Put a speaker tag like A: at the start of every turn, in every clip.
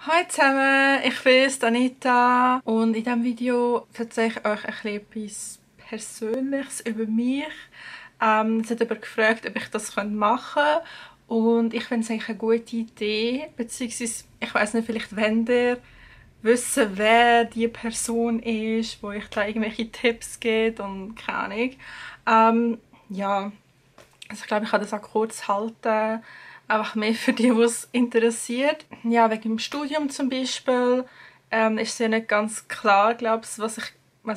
A: Hallo zusammen, ich bin Anita und in diesem Video erzähle ich euch etwas Persönliches über mich. Es hat jemand gefragt, ob ich das machen könnte und ich finde es eigentlich eine gute Idee, beziehungsweise ich weiß nicht, vielleicht wollt ihr wissen, wer die Person ist, wo ich da irgendwelche Tipps gebe und keine Ahnung. Ja, also ich glaube, ich kann das auch kurz halten. Einfach mehr für die, die es interessiert. Ja, wegen dem Studium zum Beispiel ist es ja nicht ganz klar, glaube ich, was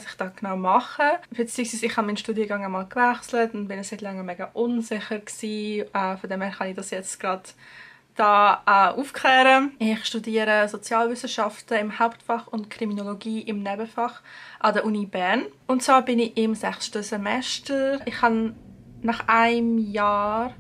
A: ich da genau mache. Beziehungsweise ich habe meinen Studiengang einmal gewechselt und bin seit langem mega unsicher gewesen. Von dem her kann ich das jetzt gerade da aufklären. Ich studiere Sozialwissenschaften im Hauptfach und Kriminologie im Nebenfach an der Uni Bern. Und zwar bin ich im 6. Semester. Ich habe nach einem Jahr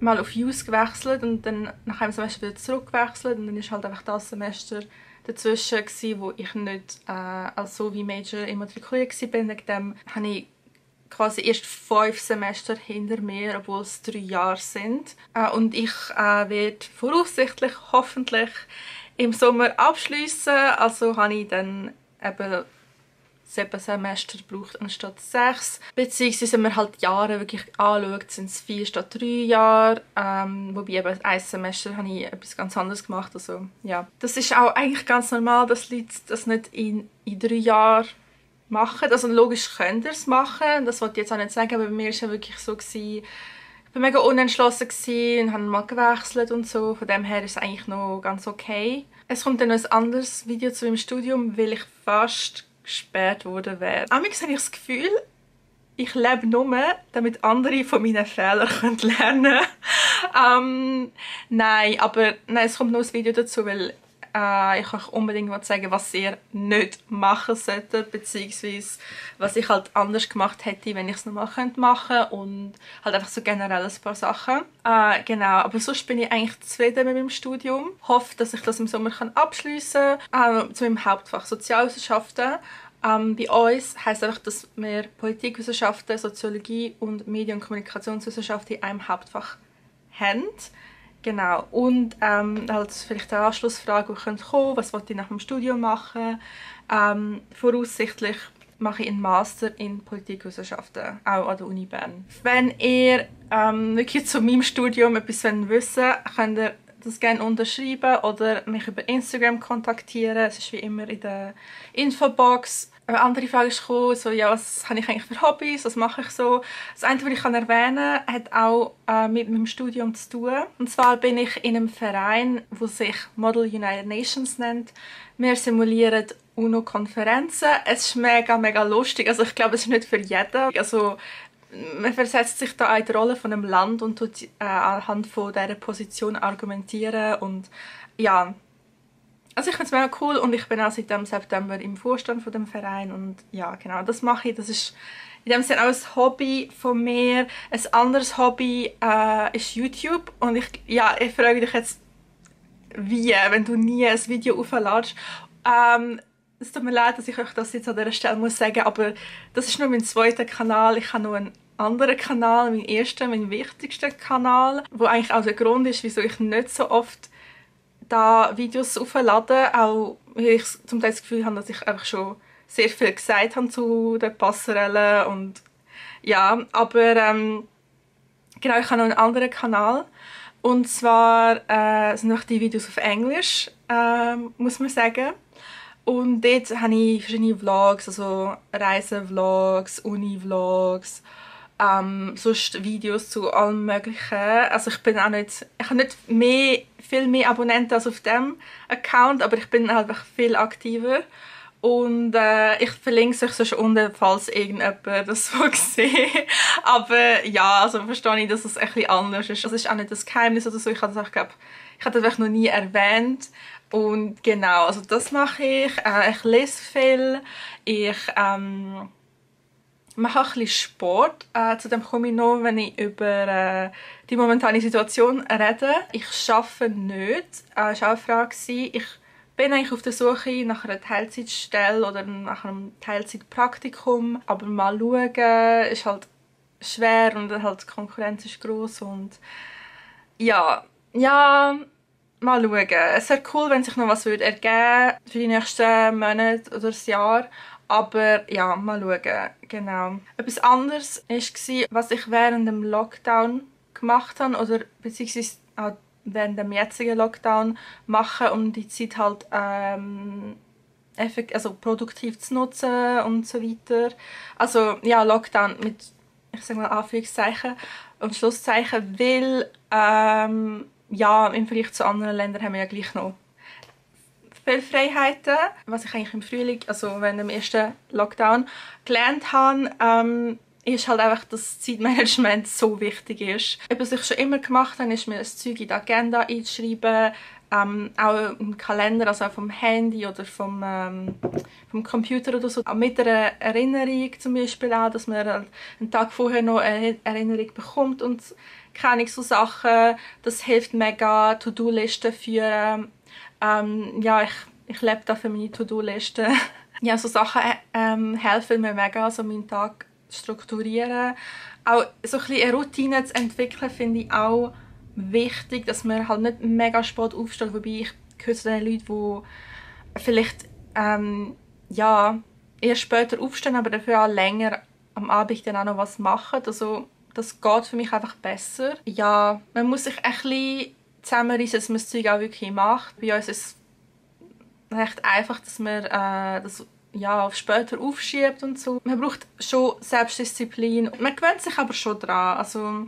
A: mal auf Jus gewechselt und dann nach einem Semester wieder zurückgewechselt und dann ist halt einfach das Semester dazwischen gewesen, wo ich nicht als so wie Major immatrikuliert war. Wegen dem habe ich quasi erst 5 Semester hinter mir, obwohl es 3 Jahre sind. Und ich werde voraussichtlich, hoffentlich im Sommer abschließen. Also habe ich dann eben 7 Semester braucht anstatt 6. Beziehungsweise, wenn man halt Jahre wirklich anschaut, sind es 4 statt 3 Jahre. Wobei eben ein Semester habe ich etwas ganz anderes gemacht. Also, ja. Das ist auch eigentlich ganz normal, dass Leute das nicht in 3 Jahren machen. Also logisch könnt ihr es machen. Das wollte ich jetzt auch nicht sagen, aber bei mir war es ja wirklich so gewesen, ich war mega unentschlossen und habe mal gewechselt und so. Von dem her ist es eigentlich noch ganz okay. Es kommt dann noch ein anderes Video zu meinem Studium, weil ich fast gesperrt worden wäre. Manchmal habe ich das Gefühl, ich lebe nur, damit andere von meinen Fehlern lernen können. Nein, es kommt noch ein Video dazu, weil ich euch unbedingt sagen, was ihr nicht machen solltet, beziehungsweise was ich halt anders gemacht hätte, wenn ich es nochmal machen könnte und halt einfach so generell ein paar Sachen. Genau, aber sonst bin ich eigentlich zufrieden mit meinem Studium. Hoffe, dass ich das im Sommer abschliessen kann. Zu meinem Hauptfach Sozialwissenschaften. Bei uns heisst einfach, dass wir Politikwissenschaften, Soziologie und Medien- und Kommunikationswissenschaften in einem Hauptfach haben. Genau. Und halt vielleicht eine Anschlussfrage, die kommen könnte, was wollte ich nach dem Studium machen? Voraussichtlich mache ich einen Master in Politikwissenschaften, auch an der Uni Bern. Wenn ihr wirklich zu meinem Studium etwas wissen wollt, könnt ihr das gerne unterschreiben oder mich über Instagram kontaktieren. Es ist wie immer in der Infobox. Eine andere Frage ist gekommen, so, ja, was habe ich eigentlich für Hobbys, was mache ich so. Das eine, was ich erwähnen kann, hat auch mit meinem Studium zu tun. Und zwar bin ich in einem Verein, der sich Model United Nations nennt. Wir simulieren UNO-Konferenzen. Es ist mega, mega lustig. Also ich glaube, es ist nicht für jeden. Also man versetzt sich da in die Rolle von einem Land und tut anhand von dieser Position argumentieren und ja, also ich finde es mega cool und ich bin auch seit dem September im Vorstand von dem Verein und ja, genau, das mache ich. Das ist in dem Sinne auch ein Hobby von mir. Ein anderes Hobby ist YouTube und ich frage dich jetzt, wie, wenn du nie ein Video aufladest. Es tut mir leid, dass ich euch das jetzt an dieser Stelle muss sagen, aber das ist nur mein zweiter Kanal. Ich habe noch einen anderen Kanal, mein wichtigster Kanal, wo eigentlich auch der Grund ist, wieso ich nicht so oft da Videos aufladen, auch weil ich zum Teil das Gefühl habe, dass ich einfach schon sehr viel gesagt habe zu den Passerellen und ja, aber genau, ich habe noch einen anderen Kanal und zwar sind noch die Videos auf Englisch, muss man sagen. Und dort habe ich verschiedene Vlogs, also Reisevlogs, Uni-Vlogs, sonst Videos zu allem Möglichen. Also ich habe nicht viel mehr Abonnenten als auf dem Account, aber ich bin einfach viel aktiver. Und ich verlinke es euch sonst unten, falls irgendjemand das so sieht. Aber ja, also verstehe ich, dass es ein bisschen anders ist. Das ist auch nicht das Geheimnis oder so. Ich habe das einfach noch nie erwähnt. Und genau, also das mache ich. Ich lese viel. Ich mache auch ein bisschen Sport. Zu dem komme ich noch, wenn ich über die momentane Situation rede. Ich arbeite nicht. Das war auch eine Frage. Ich bin eigentlich auf der Suche nach einer Teilzeitstelle oder nach einem Teilzeitpraktikum. Aber mal schauen, ist halt schwer und halt die Konkurrenz ist gross und ja, mal schauen. Es wäre cool, wenn sich noch was würde ergeben für die nächsten Monate oder das Jahr. Aber ja, mal schauen. Genau. Etwas anderes war, was ich während dem Lockdown gemacht habe oder beziehungsweise auch während dem jetzigen Lockdown mache, um die Zeit halt also produktiv zu nutzen und so weiter. Also ja, Lockdown mit, ich sage mal Anführungszeichen und Schlusszeichen, weil ja, im Vergleich zu anderen Ländern haben wir ja gleich noch viele Freiheiten. Was ich eigentlich im Frühling, also während dem ersten Lockdown, gelernt habe, ist halt einfach, dass Zeitmanagement so wichtig ist. Was ich schon immer gemacht habe, ist mir ein Zeug in die Agenda einzuschreiben, auch im Kalender, also auch vom Handy oder vom Computer oder so. Auch mit einer Erinnerung zum Beispiel auch, dass man halt einen Tag vorher noch eine Erinnerung bekommt und keine so Sachen. Das hilft mega, To-Do-Listen führen. Ja, ich lebe da für meine To-Do-Liste. Ja, so Sachen helfen mir mega, so meinen Tag zu strukturieren. Auch so ein bisschen eine Routine zu entwickeln, finde ich auch wichtig, dass man halt nicht mega spät aufsteht. Wobei ich gehöre zu den Leuten, die vielleicht ja, eher später aufstehen, aber dafür auch länger am Abend dann auch noch was machen. Also das geht für mich einfach besser. Ja, man muss sich ein bisschen zusammenreißen, dass man das Zeug auch wirklich macht. Bei uns ist es recht einfach, dass man das ja, auf später aufschiebt und so. Man braucht schon Selbstdisziplin. Man gewöhnt sich aber schon dran. Also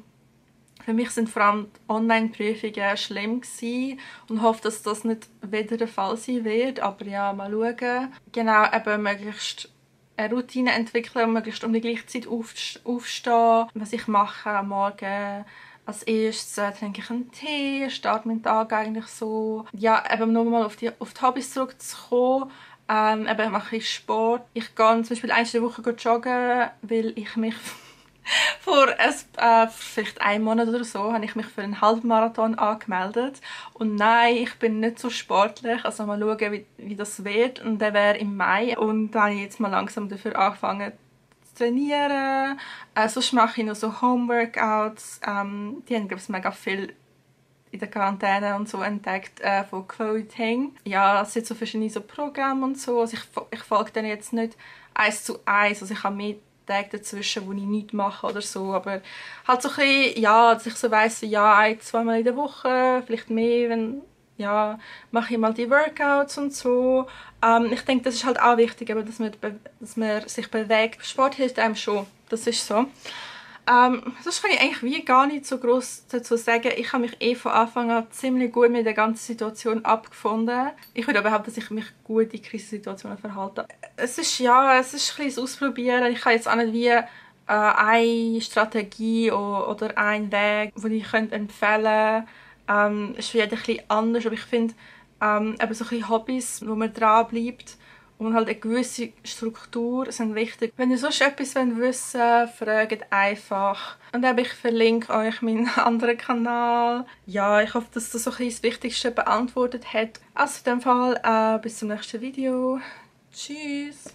A: für mich sind vor allem die Online-Prüfungen schlimm gewesen und hoffe, dass das nicht wieder der Fall sein wird. Aber ja, mal schauen. Genau, eben möglichst eine Routine entwickeln und möglichst um die gleiche Zeit aufstehen. Was ich mache am Morgen. Als erstes trinke ich einen Tee, starte meinen Tag eigentlich so. Ja, eben nur mal auf die Hobbys zurückzukommen. Eben mache ich Sport. Ich gehe zum Beispiel einmal in der Woche joggen, weil ich mich vielleicht einem Monat oder so habe ich mich für einen Halbmarathon angemeldet. Und nein, ich bin nicht so sportlich. Also mal schauen, wie das wird. Und der wäre im Mai. Und da habe ich jetzt mal langsam dafür angefangen zu trainieren. Sonst mache ich noch so Homeworkouts. Die haben, glaube ich, mega viel in der Quarantäne und so entdeckt von Chloe Ting. Ja, es sind so verschiedene so Programme und so. Also ich folge denen jetzt nicht 1:1. Also ich habe mehr Tage dazwischen, wo ich nichts mache oder so. Aber halt so ein bisschen, ja, dass ich so weiss, ja, 1-2 Mal in der Woche, vielleicht mehr, wenn, ja, mache ich mal die Workouts und so. Ich denke, das ist halt auch wichtig, dass man sich bewegt. Sport hilft einem schon, das ist so. Sonst kann ich eigentlich wie gar nicht so groß dazu sagen. Ich habe mich von Anfang an ziemlich gut mit der ganzen Situation abgefunden. Ich würde aber behaupten, dass ich mich gut in Krisensituationen verhalte. Es ist ein bisschen Ausprobieren. Ich kann jetzt auch nicht wie eine Strategie oder einen Weg, den ich empfehlen könnte. Es ist für jeden ein bisschen anders, aber ich finde eben so ein bisschen Hobbys, wo man dranbleibt und halt eine gewisse Struktur sind wichtig. Wenn ihr sonst etwas wissen wollt, fragt einfach. Und dann ich verlinke euch meinen anderen Kanal. Ja, ich hoffe, dass das so ein bisschen das Wichtigste beantwortet hat. Also in dem Fall, bis zum nächsten Video. Tschüss!